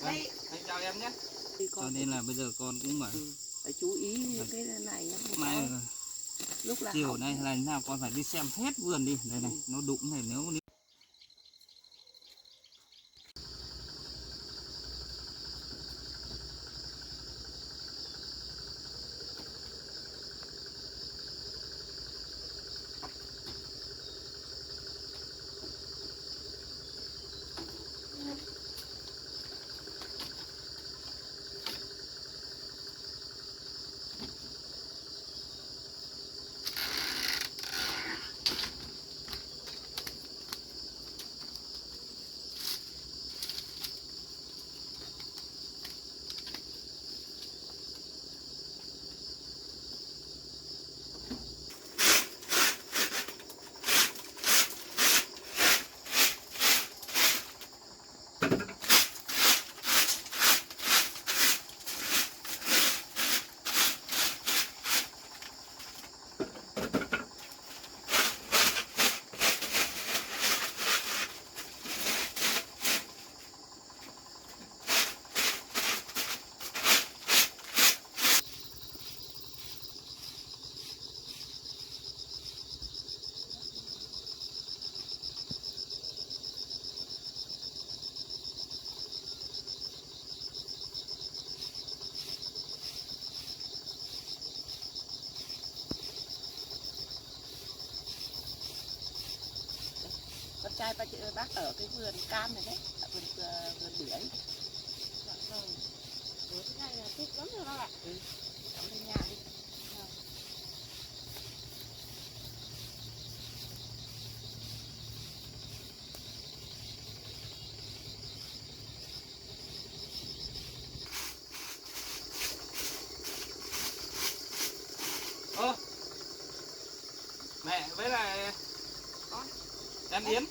Vâng, anh chào em nhé. Cho nên là bây giờ con cũng phải chú ý những cái này nhá. mai Lúc là chiều nay là thế nào con phải đi xem hết vườn đi. Đây này, nó đụng này nếu con trai bác ở cái vườn cam này đấy, ở vườn bưởi. Dạ vâng. Ủa cái này là thích lắm rồi bác ạ. Cháu lên nhà đi. Ơ mẹ với lại Con em Yến.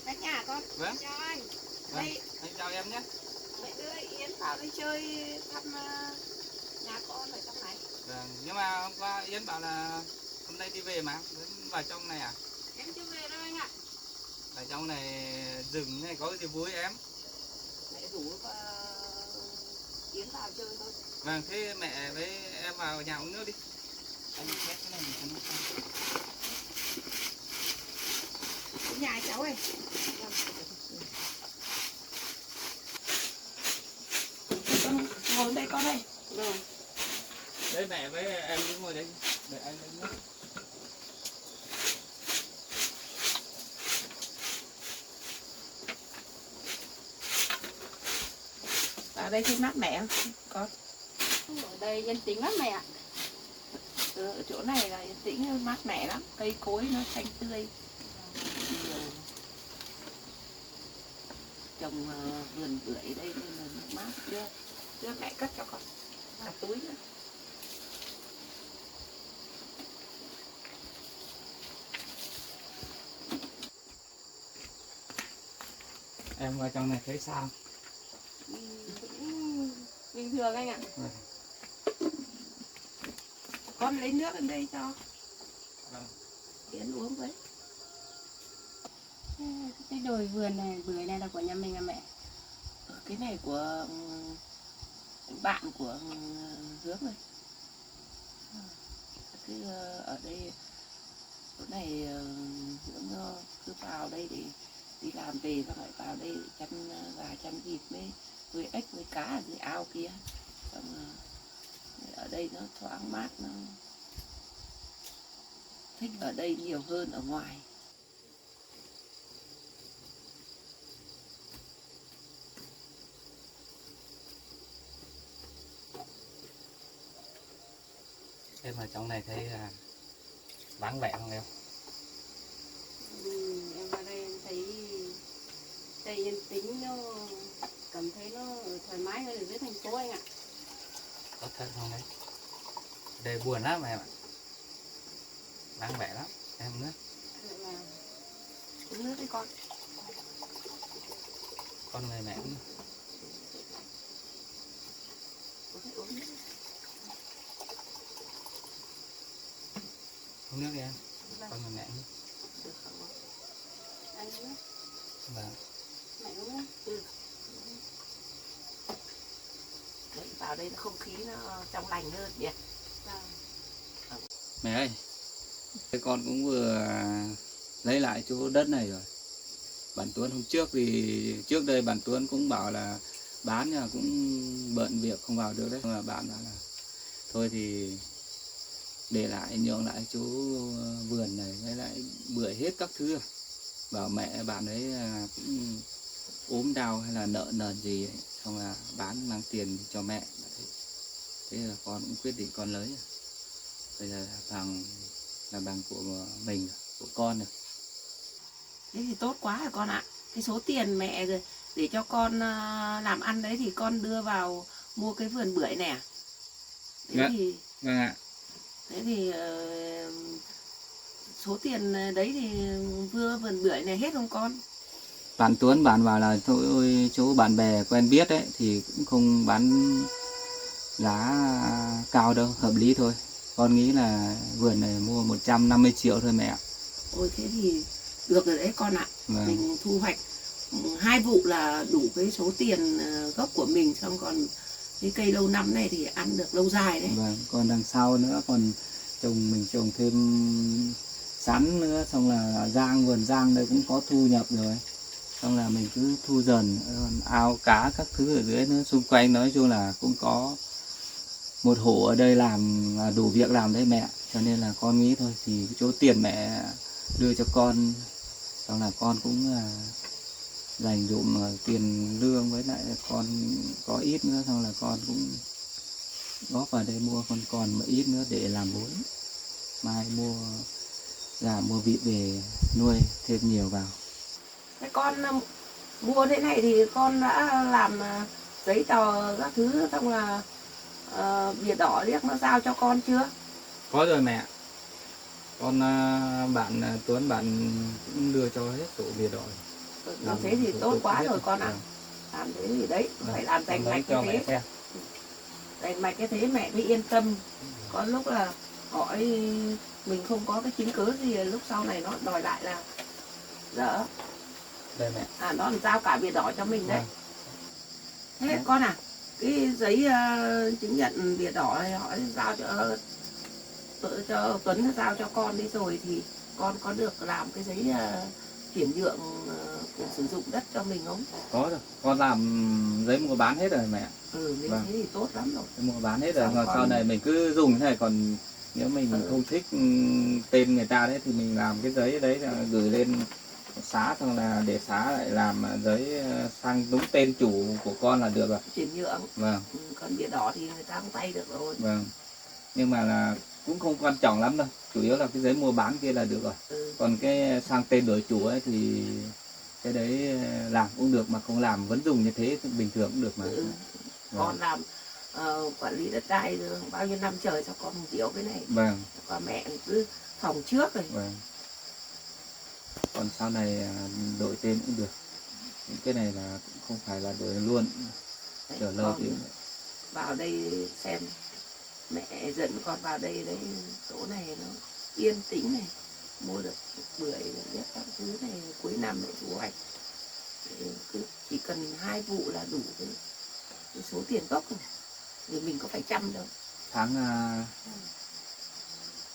đến nhà con. Vâng. Chào anh. Vâng, Đây anh chào em nhé. mẹ đưa Yến vào đi chơi thăm nhà con ở trong này. Vâng, nhưng mà hôm qua Yến bảo là hôm nay đi về mà đến vào trong này à? Em chưa về đâu anh ạ. Ở trong này rừng này có cái gì vui em? Mẹ rủ Yến vào chơi thôi. Vâng, thế mẹ với em vào nhà uống nước đi. Anh xét cái này cho nó xong. Đến nhà cháu ơi. Con ngồi đây con ơi. Rồi. Đây mẹ với em cứ ngồi đây để anh lấy nước. Ở đây thấy mát mẻ không con? Ở đây yên tĩnh lắm mẹ ạ. Ở chỗ này là yên tĩnh mát mẻ lắm, cây cối nó xanh tươi. Trồng vườn bưởi đây nên là nó mát. Chưa mẹ cất cho con cả túi nữa. Em vào trong này thấy sao? Bình thường anh ạ. Con lấy nước lên đây cho Vâng. Yến uống với. Cái đồi vườn này, bưởi này là của nhà mình à mẹ? Cái này của bạn của Hướng rồi. Cứ ở đây chỗ này Hướng nó cứ vào đây để đi làm về xong lại vào đây chăn gà chăn vịt với nuôi ếch nuôi cá ở dưới ao kia. Xong ở đây nó thoáng mát, nó thích ở đây nhiều hơn ở ngoài. Em ở trong này thấy vắng vẻ không em? Em vào đây em thấy đây yên tĩnh, nó cảm thấy nó thoải mái hơn ở dưới thành phố anh ạ. Có thật không đấy? Đây buồn lắm em ạ. Vắng vẻ lắm. Em nữa. Uống nước đi con. Con người mẹ nữa. Uống nước. Uống nước đi em. Con người mẹ nữa. Được không? Anh nữa. Vâng. Mẹ uống nữa. Ừ. Đấy, vào đây nó không khí nó trong lành hơn nhỉ. Vâng. Mẹ ơi, thế con cũng vừa lấy lại chỗ đất này rồi. Bạn Tuấn hôm trước thì trước đây bạn Tuấn cũng bảo là bán nhưng mà cũng bận việc không vào được đấy. Nhưng mà bạn bảo là thôi thì để lại nhượng lại chỗ vườn này với lại bưởi hết các thứ rồi. Bảo mẹ bạn ấy cũng ốm đau hay là nợ nần gì ấy, xong là bán mang tiền cho mẹ. Thế là con cũng quyết định con lấy. Bây giờ là bằng của mình, của con rồi. Thế thì tốt quá rồi con ạ. Cái số tiền mẹ để cho con làm ăn đấy thì con đưa vào mua cái vườn bưởi này à? Thế Dạ. thì Vâng ạ. thế thì số tiền đấy thì vừa vườn bưởi này hết không con? Bạn Tuấn bạn bảo là thôi chỗ bạn bè quen biết ấy thì cũng không bán giá cao đâu, hợp lý thôi. Con nghĩ là vườn này mua 150 triệu thôi mẹ ạ. Ôi thế thì được rồi đấy con ạ. Vâng. Mình thu hoạch 2 vụ là đủ cái số tiền gốc của mình, xong còn cái cây lâu năm này thì ăn được lâu dài đấy. Vâng, còn đằng sau nữa còn mình trồng thêm sắn nữa, xong là vườn giang đây cũng có thu nhập rồi. Xong là mình cứ thu dần, còn ao cá các thứ ở dưới nữa, xung quanh nói chung là cũng có một hộ ở đây làm đủ việc làm đấy mẹ. Cho nên là con nghĩ thôi thì cái chỗ tiền mẹ đưa cho con, xong là con cũng dành dụm tiền lương, với lại con có ít nữa, xong là con cũng góp vào đây mua con còn một ít nữa để làm vốn. Mai mua gà mua vịt về nuôi thêm nhiều vào. Thế con mua thế này thì con đã làm giấy tờ các thứ, xong là bìa đỏ liếc nó giao cho con chưa? Có rồi mẹ. Con bạn Tuấn bạn cũng đưa cho hết sổ bìa đỏ. Làm thế thì tốt quá rồi con ạ. Làm thế thì đấy, phải làm rành mạch như thế. Rành mạch cái thế mẹ mới yên tâm. Có lúc là hỏi mình không có cái chứng cứ gì, lúc sau này nó đòi lại là dở. Đây mẹ. Nó làm giao cả bìa đỏ cho mình đấy. Thế con à, cái giấy chứng nhận bìa đỏ này họ giao cho Tuấn giao cho con đi rồi thì con có được làm cái giấy chuyển nhượng quyền sử dụng đất cho mình không? Có rồi, con làm giấy mua bán hết rồi mẹ. Nếu thế thì tốt lắm rồi. Giấy mua bán hết rồi, còn con... sau này mình cứ dùng thế này, còn nếu mình không thích tên người ta đấy thì mình làm cái giấy đấy là gửi lên xá, xong là để xá lại làm giấy sang đúng tên chủ của con là được rồi. Chuyển nhượng. Vâng. Còn bìa đỏ thì người ta không tay được rồi. Vâng. Nhưng mà là cũng không quan trọng lắm đâu, chủ yếu là cái giấy mua bán kia là được rồi. Còn cái sang tên đổi chủ ấy thì cái đấy làm cũng được, mà không làm vẫn dùng như thế thì bình thường cũng được mà. Con làm quản lý đất đai bao nhiêu năm trời cho con hiểu cái này. Vâng. Và mẹ cứ phòng trước rồi. Vâng. Còn sau này đổi tên cũng được. Những cái này là cũng không phải là đổi luôn, chờ lâu thì vào đây xem, mẹ dẫn con vào đây đấy, chỗ này nó yên tĩnh này, mua được bưởi biết các thứ này, cuối năm lại thu hoạch. Chỉ cần 2 vụ là đủ cái số tiền gốc rồi, vì mình có phải chăm đâu.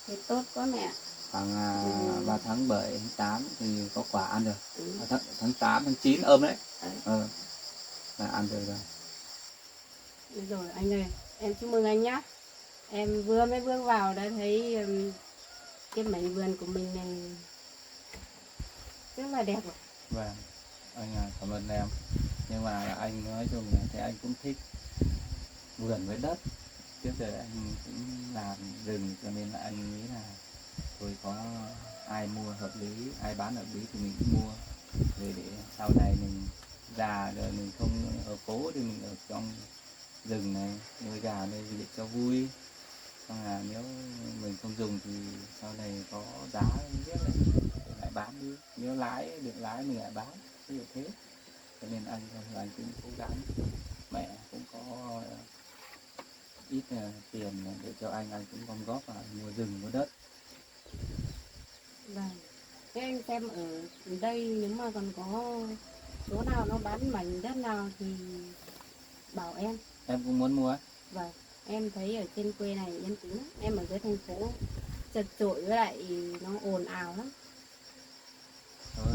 Thế tốt quá mẹ. Khoảng vào tháng 7, tháng 8 thì có quả ăn rồi. Tháng 8, tháng 9 ôm đấy. Là ăn rồi. Rồi anh ơi, em chúc mừng anh nhá. Em vừa mới bước vào đã thấy cái mảnh vườn của mình này rất là đẹp rồi. Vâng, anh cảm ơn em. Nhưng mà anh nói chung là thì anh cũng thích vườn với đất. Trước giờ anh cũng làm rừng, cho nên là anh nghĩ là thôi có ai mua hợp lý, ai bán hợp lý thì mình cũng mua. Rồi để sau này mình già rồi mình không ở phố thì mình ở trong rừng này, nuôi gà nuôi vịt cho vui. Xong là nếu mình không dùng thì sau này có giá biết đấy, thì lại bán đi. Nếu được lái mình lại bán, ví dụ thế. Cho nên anh cũng cố gắng. Mẹ cũng có ít tiền để cho anh cũng gom góp vào mua rừng mua đất. Vâng. Thế anh xem ở đây nếu mà còn có chỗ nào nó bán mảnh đất nào thì bảo em. Em cũng muốn mua. Vâng, em thấy ở trên quê này yên tĩnh lắm. Em ở dưới thành phố chật chội với lại nó ồn ào lắm. Thôi,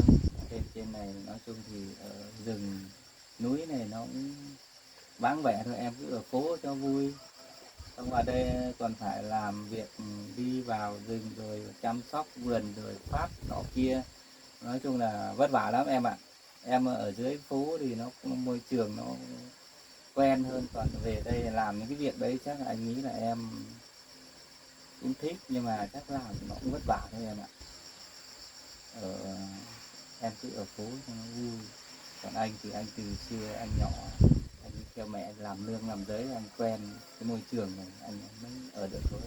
trên này nói chung thì ở rừng núi này nó cũng vắng vẻ thôi, em cứ ở phố cho vui. Xong ở đây còn phải làm việc, đi vào rừng rồi chăm sóc vườn rồi phát nọ kia. Nói chung là vất vả lắm em ạ. Em ở dưới phố thì nó cũng môi trường nó quen hơn, còn về đây làm những cái việc đấy chắc là anh nghĩ là em cũng thích, nhưng mà chắc làm thì nó cũng vất vả thôi em ạ. Ở em cứ ở phố cho nó vui. Còn anh thì anh từ xưa anh nhỏ anh đi theo mẹ làm nương làm giấy, anh quen cái môi trường này anh mới ở được thôi.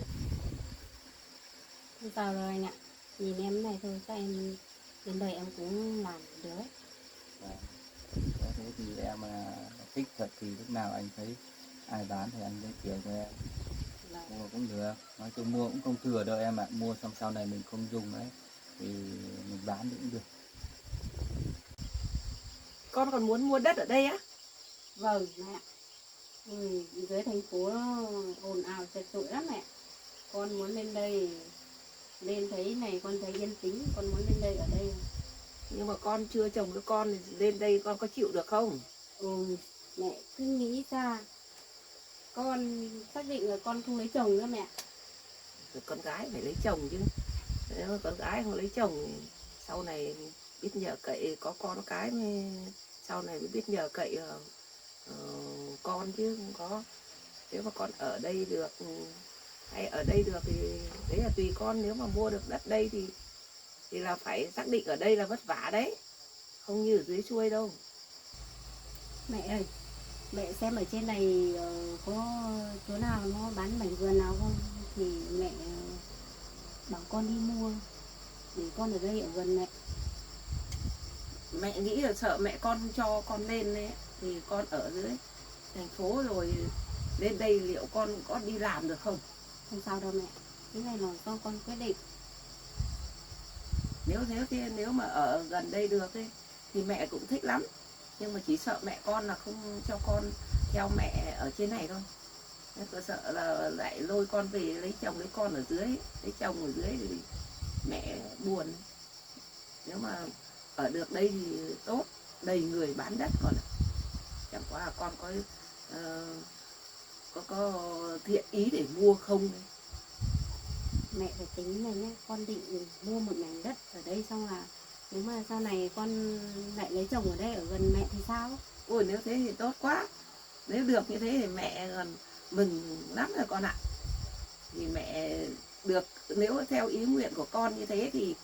Không sao đâu anh ạ. Nhìn em này thôi chắc em đến đời em cũng làm được đấy. Và thế thì em thích thật thì lúc nào anh thấy ai bán thì anh giới thiệu cho em Vâng. mua cũng được. Nói chung mua cũng không thừa đâu em ạ, mua xong sau này mình không dùng đấy thì mình bán cũng được. Con còn muốn mua đất ở đây á? Vâng mẹ. Dưới thành phố nó ồn ào chật chội lắm mẹ. Con muốn lên đây, lên thấy này con thấy yên tĩnh, con muốn lên đây ở đây. Nhưng mà con chưa chồng với con thì lên đây con có chịu được không? Mẹ cứ nghĩ ra, con xác định là con không lấy chồng nữa mẹ. Rồi con gái phải lấy chồng chứ. Nếu mà con gái không lấy chồng thì sau này biết nhờ cậy, có con cái mới sau này mới biết nhờ cậy con chứ không có. Nếu mà con ở đây được hay ở đây được thì đấy là tùy con. Nếu mà mua được đất đây thì là phải xác định ở đây là vất vả đấy, không như ở dưới xuôi đâu. Mẹ ơi, mẹ xem ở trên này có chỗ nào nó bán mảnh vườn nào không thì mẹ bảo con đi mua để con ở đây ở gần mẹ. Mẹ nghĩ là sợ mẹ con cho con lên đấy thì con ở dưới thành phố rồi lên đây liệu con có đi làm được không? Không sao đâu mẹ, cái này là do con quyết định. Nếu mà ở gần đây được ấy, thì mẹ cũng thích lắm, nhưng mà chỉ sợ mẹ con là không cho con theo mẹ ở trên này thôi. Nên tôi sợ là lại lôi con về lấy chồng lấy con ở dưới, lấy chồng ở dưới thì mẹ buồn. Nếu mà ở được đây thì tốt, đầy người bán đất con ạ. Chẳng qua là con có thiện ý để mua không ấy. Mẹ phải tính này nhé, con định mua một mảnh đất ở đây xong là nếu mà sau này con lại lấy chồng ở đây ở gần mẹ thì sao? Ôi nếu thế thì tốt quá. Nếu được như thế thì mẹ còn mừng lắm rồi con ạ. Thì mẹ được, nếu theo ý nguyện của con như thế thì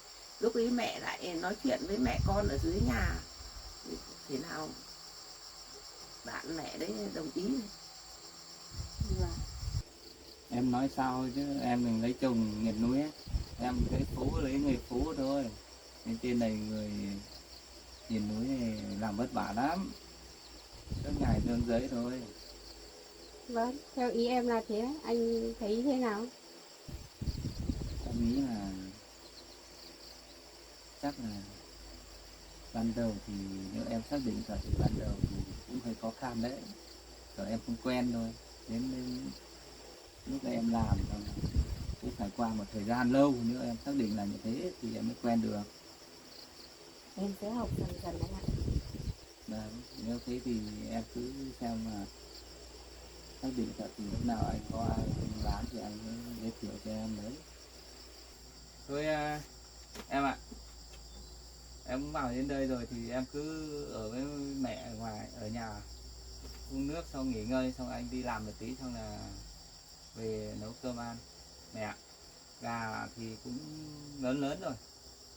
lúc ấy mẹ lại nói chuyện với mẹ con ở dưới nhà thì thế nào bạn mẹ đấy đồng ý. Vâng. Em nói sao chứ em mình lấy chồng miền núi ấy. Em lấy phố lấy người phố thôi, nên trên này người miền núi này làm vất vả lắm, suốt ngày nương giấy thôi. Vâng, theo ý em là thế, anh thấy thế nào? Em nghĩ là chắc là ban đầu thì nếu em xác định thật thì ban đầu thì cũng hơi khó khăn đấy, rồi em không quen thôi. Đến lúc em làm cũng phải qua một thời gian lâu nữa em xác định là như thế thì em mới quen được. Em sẽ học dần dần đấy ạ. Đấy, nếu thế thì em cứ xem mà xác định thật thì lúc nào anh có ai bán thì anh mới giới thiệu cho em đấy. Thôi em ạ, em cũng vào đến đây rồi thì em cứ ở với mẹ ở ngoài ở nhà uống nước xong nghỉ ngơi, xong anh đi làm một tí xong là về nấu cơm ăn. Mẹ gà thì cũng lớn lớn rồi,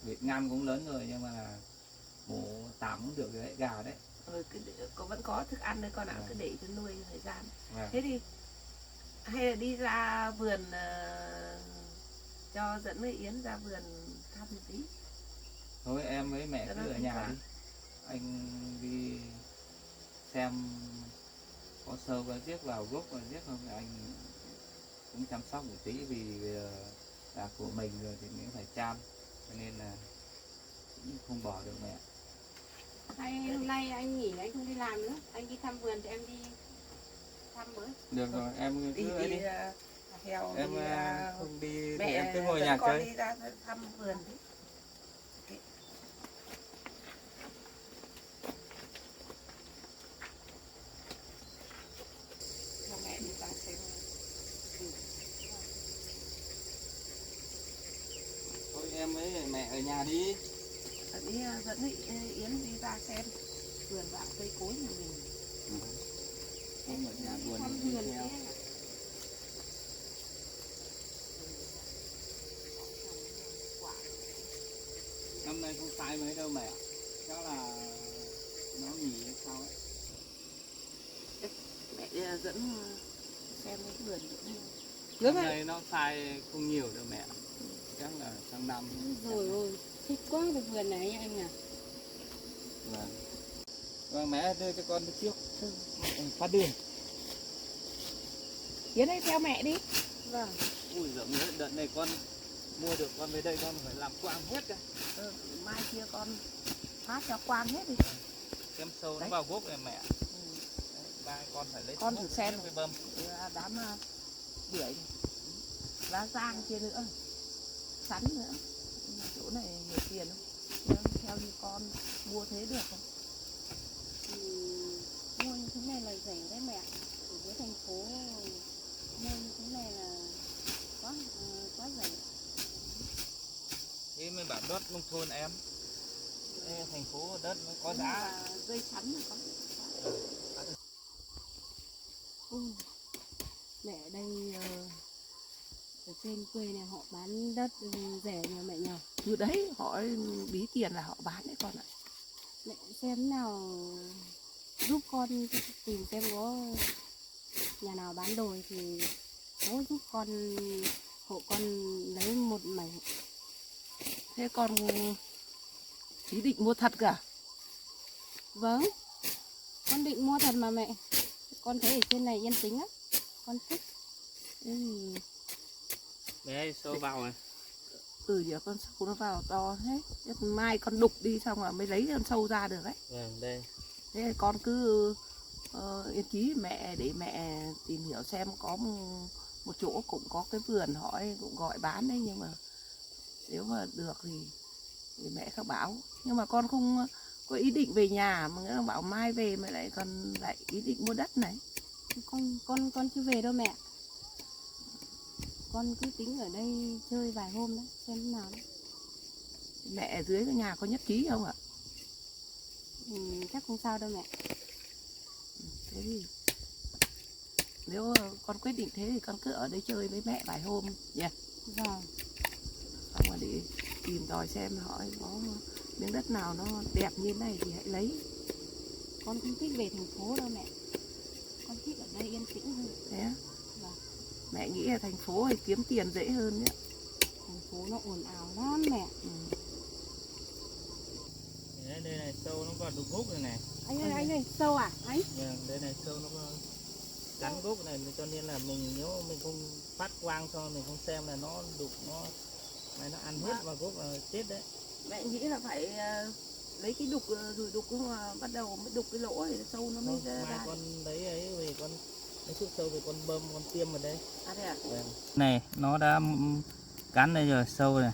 Việt Nam cũng lớn rồi, nhưng mà mổ tạm cũng được đấy, gà đấy. Vẫn có thức ăn đấy con ạ, cứ để cho nuôi thời gian. Vâng. Thế thì hay là đi ra vườn cho dẫn với Yến ra vườn thăm một tí. Thôi em với mẹ Cho cứ nó ở linh nhà hoạt. đi, anh đi xem có sâu có giết vào gốc và giết không thì anh cũng chăm sóc một tí, vì là của mình rồi thì mình phải chăm, cho nên là cũng không bỏ được mẹ. Hay hôm nay anh nghỉ anh không đi làm nữa, anh đi thăm vườn thì em đi thăm với. Được rồi, em đi cứ ấy đi. heo Em đi không đi thì mẹ em cứ ngồi dẫn nhà con chơi. đi ra thăm vườn đi. Cho mẹ đi ra xem. Thôi em với mẹ ở nhà đi. Đi dẫn Yến đi ra xem vườn dạo cây cối nhà mình. Em ở nhà buồn thăm đi vườn theo. thế ạ. Năm nay không sai mấy đâu mẹ. Chắc là nó nghỉ hay sao ấy. Mẹ dẫn xem cái vườn nữa. Năm nay nó sai không nhiều đâu mẹ. Chắc là sang năm. Rồi ôi, thích quá cái vườn này anh à. Vâng. Vâng, mẹ đưa cho con đi trước. Phát đường. Yến ơi theo mẹ đi. Vâng. Ui giời ơi, đợt này con mua được con về đây con phải làm quang hết cả. Mai kia con phát cho quang hết đi. Kem sâu Đấy. nó vào gốc này mẹ. Đấy, ba con phải lấy Con thuốc thử xem. với bơm. Đám bưởi này. Lá giang kia nữa. Sắn nữa. Chỗ này nhiều tiền không? Nhưng theo như con mua thế được không? Mua như thế này là rẻ đấy mẹ. Ở dưới thành phố mua như thế này là quá rẻ. Thế mới bảo đất nông thôn em. Ê, thành phố đất nó có Thế giá. mà dây chắn là có. Mẹ ở đây ở trên quê này họ bán đất rẻ nhờ mẹ nhờ. Từ đấy họ bí tiền là họ bán đấy con ạ. Mẹ xem nào giúp con tìm xem có nhà nào bán đồi thì có giúp con hộ con lấy một mảnh. Thế con ý định mua thật cả? Vâng, con định mua thật mà mẹ. Con thấy ở trên này yên tĩnh á, con thích. Đấy, sâu vào này. Giờ con sâu nó vào to hết. Thế mai con đục đi xong rồi mới lấy con sâu ra được ấy. Vâng, đây. Thế con cứ yên chí mẹ để mẹ tìm hiểu xem có một chỗ cũng có cái vườn hỏi cũng gọi bán đấy, nhưng mà nếu mà được thì mẹ các bảo. Nhưng mà con không có ý định về nhà mà nó bảo mai về mà lại còn lại ý định mua đất này. Con chưa về đâu mẹ. Con cứ tính ở đây chơi vài hôm đấy, xem thế nào đấy. Mẹ ở dưới cái nhà có nhất trí không ạ? Chắc không sao đâu mẹ. Thế thì nếu con quyết định thế thì con cứ ở đây chơi với mẹ vài hôm nhỉ. Vâng. Xong rồi để tìm tòi xem hỏi có miếng đất nào nó đẹp như thế này thì hãy lấy. Con không thích về thành phố đâu mẹ. Con thích ở đây yên tĩnh hơn. Thế á? Vâng. Mẹ nghĩ là thành phố thì kiếm tiền dễ hơn nhé. Thành phố nó ồn ào lắm mẹ. Đấy, đây này sâu nó còn đục gốc này này. Anh ơi, sâu à? Anh? Vâng, đây này sâu nó có cắn gốc này, cho nên là mình nếu mình không phát quang cho mình không xem là nó đục nó ăn hết vào gốc là chết đấy. Mẹ nghĩ là phải lấy cái đục rồi đục mà bắt đầu mới đục cái lỗ thì sâu nó mới Không, mai ra. con lấy ấy về con lấy thuốc sâu về con bơm con tiêm vào đây. À thế à? Vâng. Này nó đã cắn đây rồi, sâu này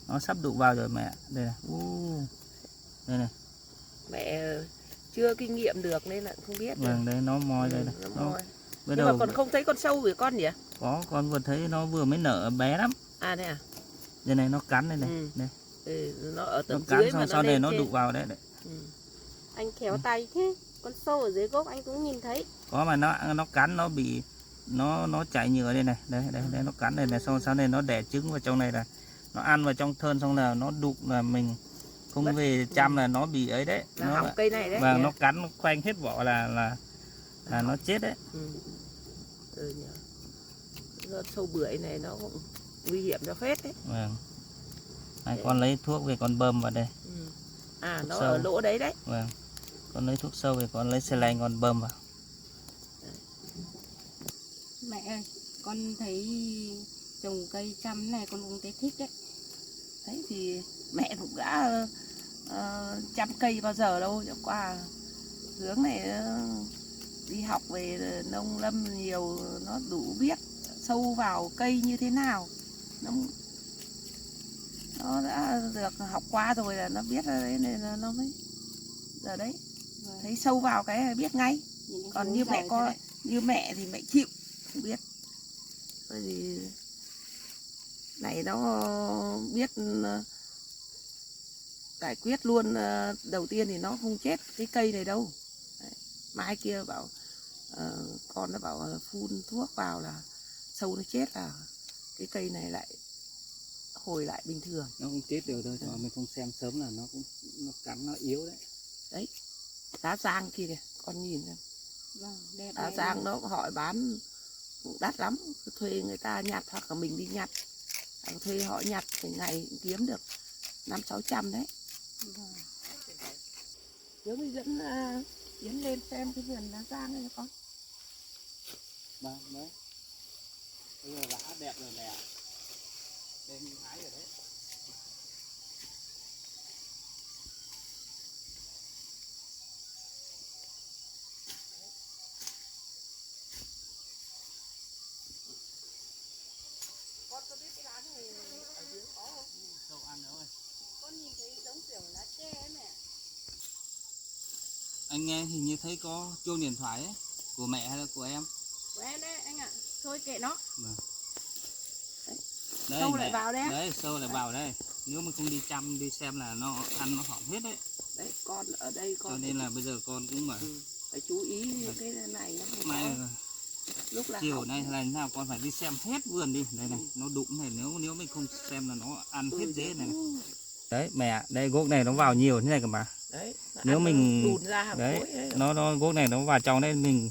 nó sắp đụng vào rồi mẹ. Đây này. Đây này. Mẹ chưa kinh nghiệm được nên là không biết. Vâng, đấy nó moi đây này. Nó moi. Bắt Nhưng đầu mà còn không thấy con sâu của con nhỉ? có, con vừa thấy nó vừa mới nở bé lắm. À thế à? Đây này nó cắn đây này. Đây. Nó ở Nó tầng cắn dưới xong mà sau nó này lên nó trên. đụng vào đấy. Anh khéo tay thế. Con sâu ở dưới gốc anh cũng nhìn thấy. Có mà nó cắn nó bị nó chảy nhựa đây này. Đây nó cắn đây này, xong sau này nó đẻ trứng vào trong này là nó ăn vào trong thân, xong là nó đụng là mình không Mất. về chăm là nó bị ấy đấy. Là Nó hỏng cây này đấy. và nhỉ? nó cắn khoanh hết vỏ là nó chết đấy. Nhỉ. Con sâu bưởi này nó cũng nguy hiểm cho phết đấy. Vâng. Này, con lấy thuốc về con bơm vào đây. À Thuốc nó sâu. ở lỗ đấy đấy. Vâng. Con lấy thuốc sâu về con lấy xà lanh con bơm vào. Mẹ ơi, con thấy trồng cây chăm này con cũng thấy thích đấy. Đấy thì mẹ cũng đã chăm cây bao giờ đâu, chẳng qua hướng này đi học về nông lâm nhiều, nó đủ biết sâu vào cây như thế nào. Nó đã được học qua rồi là nó biết rồi đấy, nên là nó mới giờ đấy thấy sâu vào cái là biết ngay. Còn như mẹ như mẹ thì mẹ chịu không biết. Bởi vì này nó biết giải quyết luôn. Đầu tiên thì nó không chết cái cây này đâu. Đấy. Mai kia bảo con nó bảo phun thuốc vào là sâu nó chết, là cái cây này lại hồi lại bình thường. Nó không chết được đâu, mà mình không xem sớm là nó cắn nó yếu đấy. Đấy, lá giang kia kìa, con nhìn xem. Vâng, Lá giang nó hỏi bán cũng đắt lắm, thuê người ta nhặt hoặc là mình đi nhặt, thuê họ nhặt thì ngày kiếm được 500-600 đấy. Vâng. Nếu mình dẫn lên xem cái vườn lá giang này con. Vâng, đấy. Bây giờ lá đẹp rồi nè. Đây mình hái rồi đấy. Con có biết cái lá này ở dưới có không? Sâu ăn rồi. Con nhìn thấy giống kiểu lá tre ấy mẹ. Anh nghe hình như thấy có chuông điện thoại ấy, của mẹ hay là của em? Của em đấy anh ạ. Thôi kệ nó. Vâng. Sâu lại vào đấy. Đấy, sâu lại vào đây. Nếu mà không đi chăm đi xem là nó ăn nó hỏng hết đấy. Đấy, con ở đây con. Cho nên là bây giờ con cũng phải chú ý những cái này nó không mai có. Lúc là chiều hỏng. nay là nào con phải đi xem hết vườn đi. Đây này, nó đụng này, nếu mình không xem là nó ăn hết rễ này. Đấy mẹ, đây gốc này nó vào nhiều thế này cơ mà. Đấy, nếu mình đùn ra hàng đấy, khối đấy. nó gốc này nó vào trong đấy mình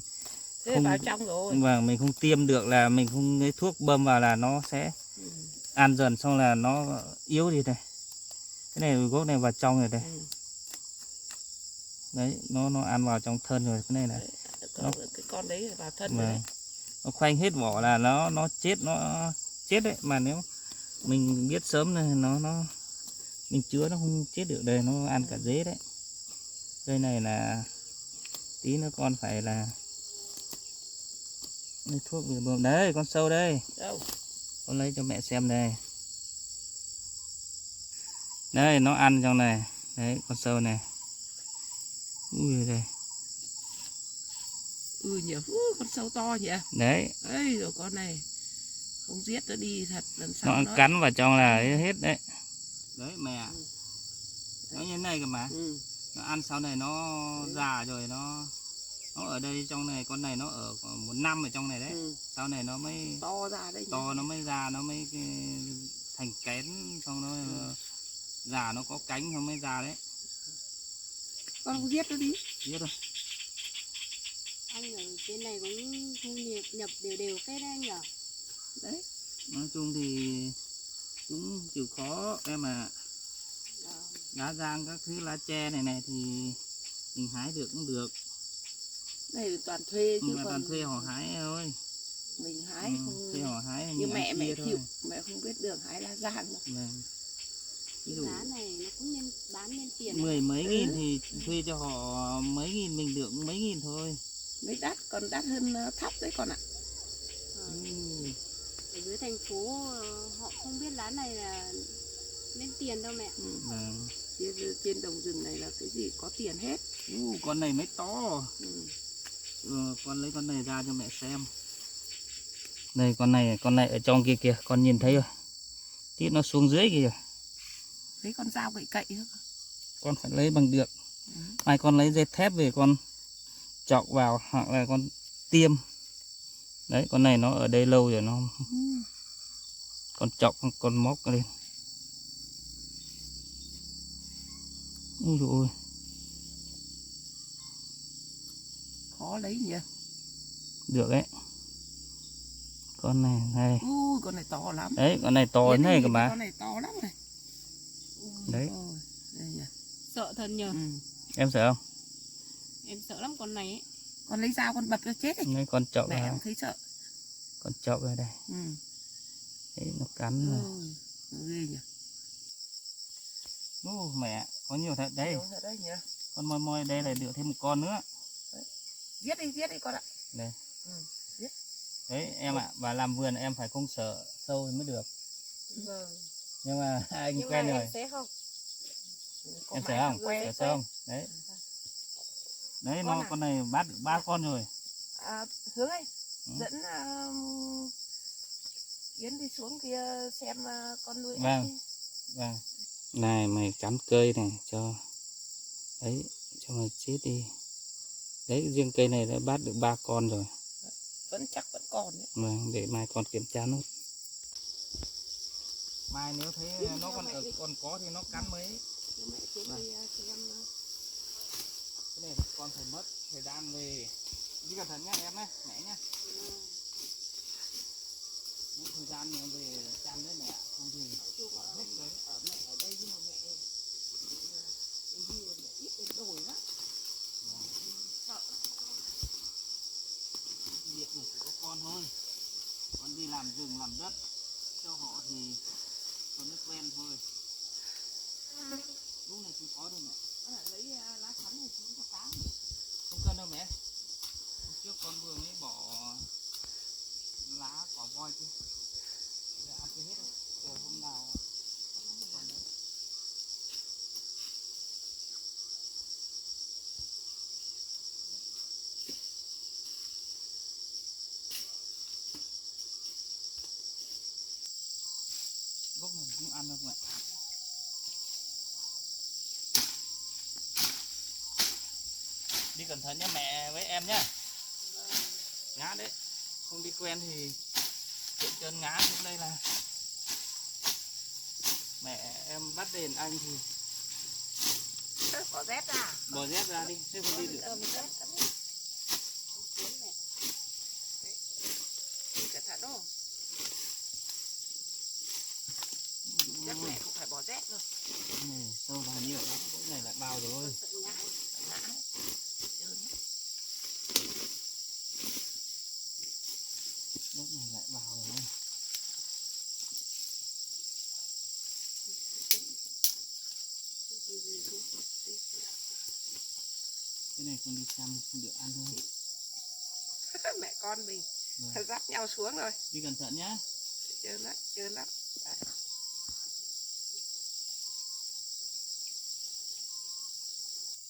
Thế không vào trong rồi. và mình không tiêm được là mình không lấy thuốc bơm vào là nó sẽ ăn dần, xong là nó yếu đi này. Cái này gốc này vào trong rồi đây. Đấy, nó ăn vào trong thân rồi cái này này. Cái con đấy vào thân Và rồi đấy. nó khoanh hết vỏ là nó chết đấy, mà nếu mình biết sớm này nó mình chứa nó không chết được. Đây nó ăn cả rễ đấy. Đây này là tí nữa con phải là lấy thuốc về bơm. Đấy con sâu đây. Đâu? Con lấy cho mẹ xem đây. Đây nó ăn trong này. Đấy con sâu này. Ui đây. Nhỉ, con sâu to nhỉ. Đấy. Đấy rồi con này không giết nó đi thật, lần sau Nó cắn vào trong là hết đấy. Đấy mẹ. Nó như thế này cơ mà. Nó ăn sau này nó già rồi nó ở đây trong này, con này nó ở 1 năm ở trong này đấy. Sau này nó mới to ra đấy. To nó mới ra, nó mới thành kén, xong nó già nó có cánh nó mới ra đấy. Con không giết nó đi. Giết rồi. Anh ở trên này cũng thu nhập đều phết đấy anh nhỉ. Đấy. Nói chung thì cũng chịu khó em mà. Lá giang các thứ lá tre này thì mình hái được cũng được. Đây toàn thuê chứ mà còn toàn thuê họ hái thôi. mình hái không. Thuê họ hái như mẹ chịu, thôi. mẹ không biết đường hái lá giang đâu. Vâng. Lá này nó cũng bán nên tiền. 10 mấy nghìn thì thuê cho họ mấy nghìn, mình được mấy nghìn thôi. Mới đắt, còn đắt hơn thóc đấy con ạ. Ở dưới thành phố họ không biết lá này là nên tiền đâu mẹ. Vâng. Trên đồng rừng này là cái gì có tiền hết. Con này mới to. Con lấy con này ra cho mẹ xem. Đây con này ở trong kia kìa, con nhìn thấy rồi. Tí nó xuống dưới kìa. Lấy con dao cậy thôi. Con phải lấy bằng được. Mai con lấy dây thép về con chọc vào hoặc là con tiêm. Đấy con này nó ở đây lâu rồi nó con chọc con móc lên. Ui dồi ôi. Khó lấy nhỉ. Được đấy. Con này này. Con này to lắm. Đấy con này to thế này cơ mà. Con này to lắm này. Đấy. Đây nhỉ. Sợ thật nhờ. Em sợ không? Em sợ lắm con này ấy. Con lấy dao con bập cho chết đi. Đấy, con chọc mẹ cũng thấy sợ. Con chọc ở đây. Đấy nó cắn rồi. Ghê nhỉ. Mẹ có nhiều thật đấy. Nhiều thật đấy nhỉ. Con moi đây là được thêm một con nữa. Đấy. Giết đi con ạ. Đây. Ừ, giết. Đấy em ạ, và làm vườn em phải không sợ sâu thì mới được. Vâng. Nhưng mà anh Nhưng quen mà rồi. em sẽ không. Em sợ không? Quen. Sợ không? Đấy. Đấy Con nó à? con này bắt được 3 con rồi. Hướng ơi, Ừ. dẫn Yến đi xuống kia xem con nuôi ếch Vâng. đi. Vâng. Này mày cắm cây này cho đấy, cho mày chết đi. Đấy riêng cây này đã bắt được 3 con rồi. Chắc vẫn còn đấy. Vâng, để mai con kiểm tra nốt. Mai nếu thấy nó còn có thì nó cắn mấy. Mẹ tiến đi xem. Cái này con phải mất thời gian về. Đi cẩn thận nhá em nhé, mẹ nhé. Mất thời gian về chăm đấy mẹ, không thì hết rồi. Ở mẹ ở đây nhưng mà mẹ ít đến đổi lắm. Sợ. Việc này chỉ có con thôi. Con đi làm rừng làm đất cho họ thì con mới quen thôi. Lúc này không có đâu mẹ. Lấy lá chắn này xuống cho cá. Không cần đâu mẹ. Hôm trước con vừa mới bỏ lá cỏ voi kia. Để ăn chưa hết đâu. Chờ hôm nào còn đấy. Gốc này không ăn đâu mẹ. Đi cẩn thận nhé mẹ với em nhé. Ngã đấy. Không đi quen thì chân ngã xuống đây là mẹ em bắt đền anh thì Bỏ dép ra. bỏ dép ra đi, thế không đi được. Dép. Đi cẩn thận đâu. Chắc mẹ cũng phải bỏ dép rồi. Này, sâu vào nhiều lắm, cái này lại bao rồi. Ngã. Lúc này lại vào rồi. Cái này con đi chăm không được ăn thôi. Mẹ con mình Vâng. dắt nhau xuống rồi. Đi cẩn thận nhá. Trơn lắm.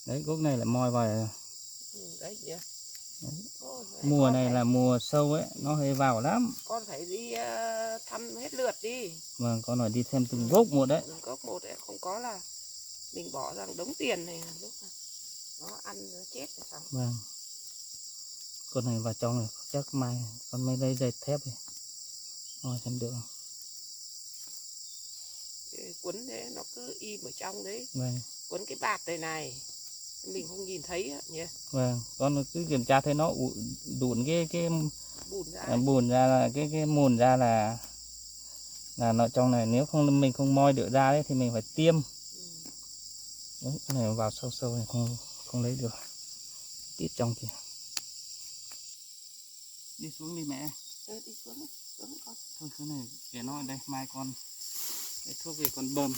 Đấy, gốc này lại moi vào rồi. Đấy nhỉ. Mùa này là mùa sâu ấy, nó hơi vào lắm. Con phải đi thăm hết lượt đi. Vâng, con phải đi xem từng gốc một đấy. Từng gốc một đấy, không có là mình bỏ ra đống tiền này lúc nó ăn nó chết rồi xong. Vâng. Con này vào trong này chắc mai con mới lấy dây thép này. Rồi xem được. Quấn thế nó cứ im ở trong đấy. Vâng. Quấn cái bạt này mình không nhìn thấy nhỉ. Vâng, con cứ kiểm tra thấy nó đụn cái Bùn ra. là cái mùn ra là nó trong này, nếu không mình không moi được ra đấy thì mình phải tiêm. Đấy, cái này vào sâu này không lấy được. Tít trong kìa. Đi xuống đi mẹ. Đi xuống con. Thôi cái này để nó ở đây, mai con cái thuốc về con bơm.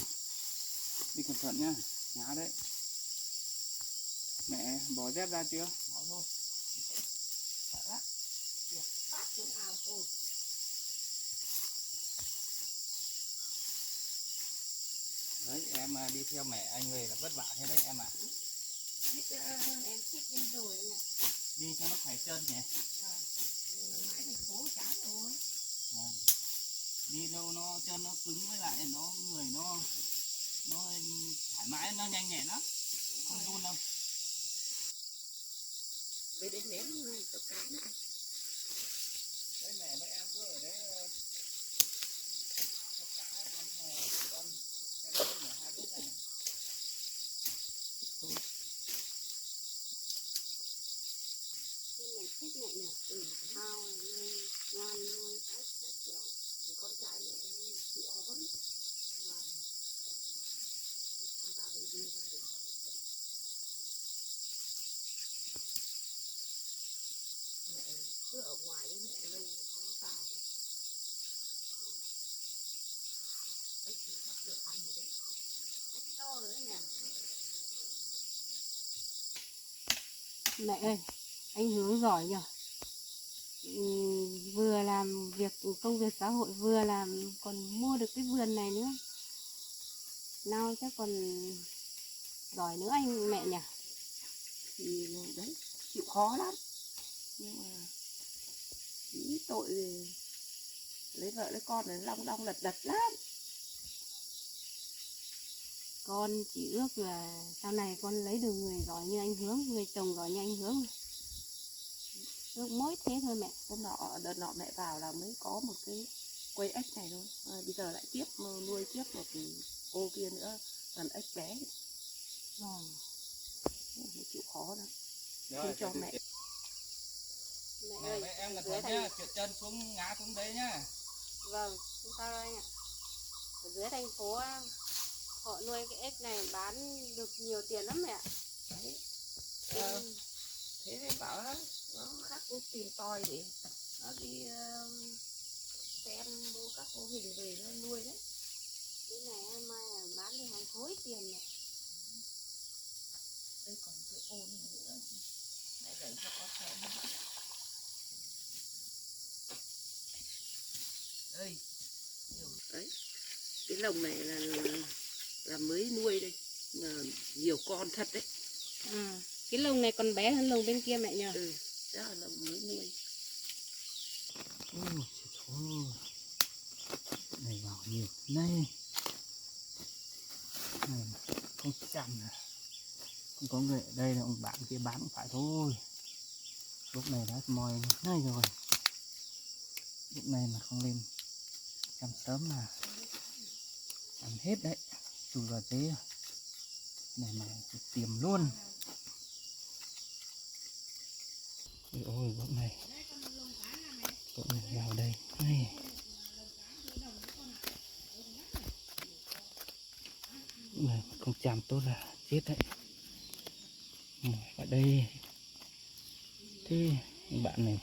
Đi cẩn thận nhá, ngã đấy. Mẹ bỏ dép ra chưa? Bỏ thôi. Sợ lắm. Phát xuống ao thôi. Đấy em đi theo mẹ anh về là vất vả thế đấy em ạ. Em thích em rồi nè. Đi cho nó khỏe chân nhỉ. Mãi thành phố chán rồi. Đi đâu nó chân nó cứng, với lại nó người nó thoải mái, nó nhanh nhẹn lắm, không run đâu. Để đến ném cho cá nó ăn. Đấy mẹ với em cứ ở đấy cho cá ăn thờ con cái ở hai gốc này. Mình thích mẹ nhỉ, ao nuôi ngan nuôi ếch rất kiểu. Con trai mẹ chịu khó lắm. Con vào đây đi ra được. Mẹ cứ ở ngoài với mẹ lâu con vào. Ếch thì bắt được ăn rồi đấy. Ếch to rồi đấy nè. Mẹ ơi, Anh Hướng giỏi nhỉ. Vừa làm công việc xã hội vừa làm còn mua được cái vườn này nữa. Nào chắc còn giỏi nữa anh mẹ nhỉ. Thì đấy chịu khó lắm, nhưng mà ý tội thì lấy vợ lấy con này long đong lật đật lắm. Con chỉ ước là sau này con lấy được người giỏi như anh Hướng, người chồng giỏi như anh Hướng. Ước mỗi thế thôi mẹ. Đợt nọ mẹ vào là mới có một cái quây ếch này thôi. Bây giờ lại tiếp nuôi tiếp một cô kia nữa, còn ếch bé. Vâng. Mẹ chịu khó lắm. Rồi, Không cho mẹ. Mẹ ơi, Mẹ em cẩn dưới thận nhá, trượt chân xuống ngã xuống đấy nhá. Vâng, chúng ta đây anh ạ. Ở dưới thành phố họ nuôi cái ếch này bán được nhiều tiền lắm mẹ ạ. Đấy. Thế nên bảo nó khác cũng tìm tòi để nó đi xem các mô hình về nó nuôi đấy. Cái này mai là bán được hàng khối tiền mẹ. Đây còn cái ô này nữa, mẹ đẩy cho con xem. Đây, đấy, cái lồng này là mới nuôi đây, mà nhiều con thật đấy. Cái lồng này còn bé hơn lồng bên kia mẹ nhờ. Ừ, đó là lồng mới nuôi. Này vào nhiều này, không chậm nè, không có người ở đây là ông bạn kia bán cũng phải thôi. Lúc này đã mòi này rồi, lúc này mà không lên chăm sớm là ăn hết đấy, chui vào thế này mà tiềm luôn. Ôi lúc này vào đây này. Này không chạm tốt là chết đấy. Ở đây thế bạn này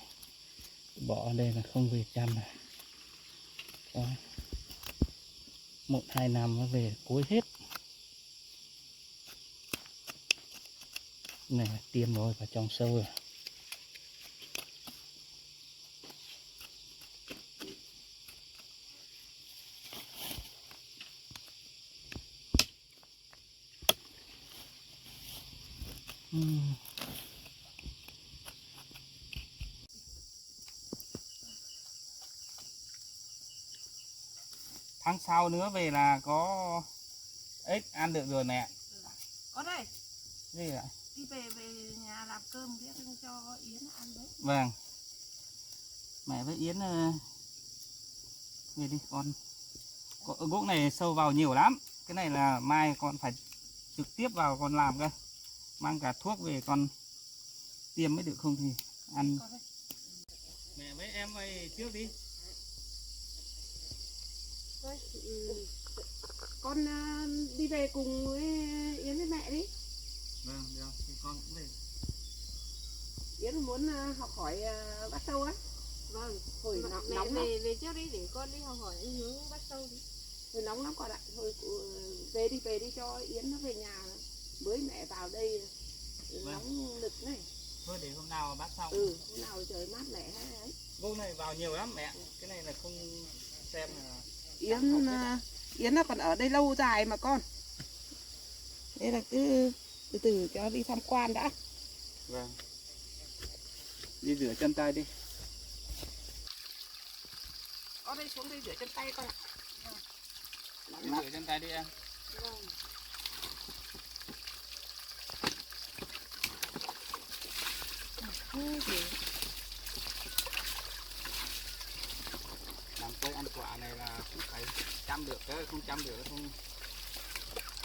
bỏ ở đây là không về chăm này. Đó. 1-2 năm nó về cuối hết. Này là tiêm rồi vào trong sâu rồi. Tháng sau nữa về là có ếch ăn được rồi mẹ. Có đây. Gì ạ? Đi về nhà làm cơm biết cho Yến ăn đấy. Vâng. Mẹ với Yến về đi con. Gỗ này sâu vào nhiều lắm. Cái này là mai con phải trực tiếp vào con làm cơ. Mang cả thuốc về con tiêm mới được, không thì ăn. Mẹ với em ơi trước đi. Con đi về cùng với Yến với mẹ đi. Vâng, được, thì con cũng về. Yến muốn học hỏi bắt sâu á. Vâng. Hồi Mẹ nóng về trước đi để con đi học hỏi anh Hướng bắt sâu đi. Hồi nóng lắm con ạ. Thôi về đi cho Yến nó về nhà. Mới mẹ vào đây nóng nực này. Thôi để hôm nào bắt xong. Hôm nào trời mát mẻ ấy. Gỗ này vào nhiều lắm mẹ. Cái này là không xem là Yến nó còn ở đây lâu dài mà con. Thế là cứ từ từ cho đi tham quan đã. vâng. Đi rửa chân tay đi. Ở đây xuống đây rửa chân tay con ạ. Đi rửa chân tay đi em. Vâng. Làm cây ăn quả này là cũng phải chăm được, không chăm được không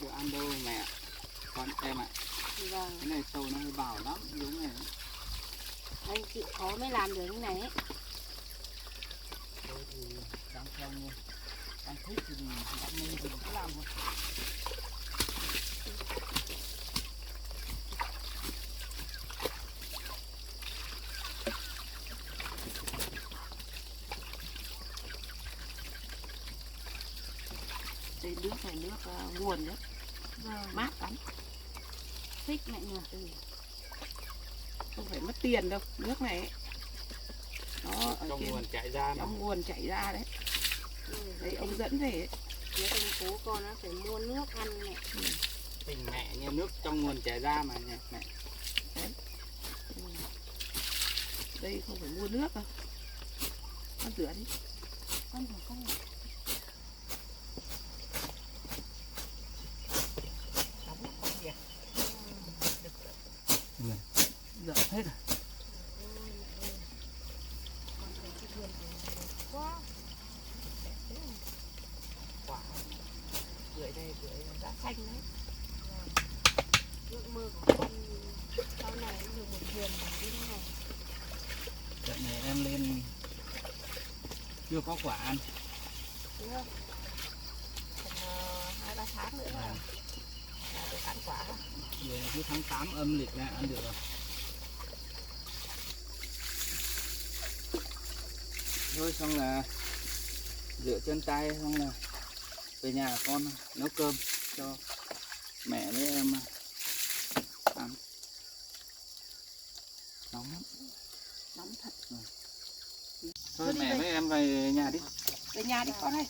được ăn đâu mẹ. Con em ạ. Vâng. Cái này sâu nó hơi bào lắm, đúng này. Anh chịu khó mới làm được cái này ấy. Tôi thì đang theo luôn. Đang thích thì mình cứ làm thôi. Đây nước này nước nguồn đấy. Vâng. Mát lắm. Thích mẹ nhờ. không phải mất tiền đâu, nước này ấy. Nó ở trong trên nguồn chảy ra mà. trong nguồn chảy ra đấy. Đấy ông dẫn về ấy. Phía thành phố con nó phải mua nước ăn này. Tình mẹ như nước trong nguồn chảy ra mà nhỉ mẹ. Đây không phải mua nước đâu. Con rửa đi. Con rửa con. Dở hết rồi. Quá. Quả. Rửa đây, rửa giá xanh đấy. Ước mơ của con sau này nó được một vườn như thế này. Đợt này em lên chưa có quả ăn. Đúng không? Còn 2-3 tháng nữa là được ăn quả. Về cứ tháng 8 âm lịch là ăn được rồi. Thôi xong là rửa chân tay xong là về nhà con nấu cơm cho mẹ với em ăn. Nóng lắm. Nóng thật. Thôi mẹ với em về nhà đi. Về nhà đi con ơi.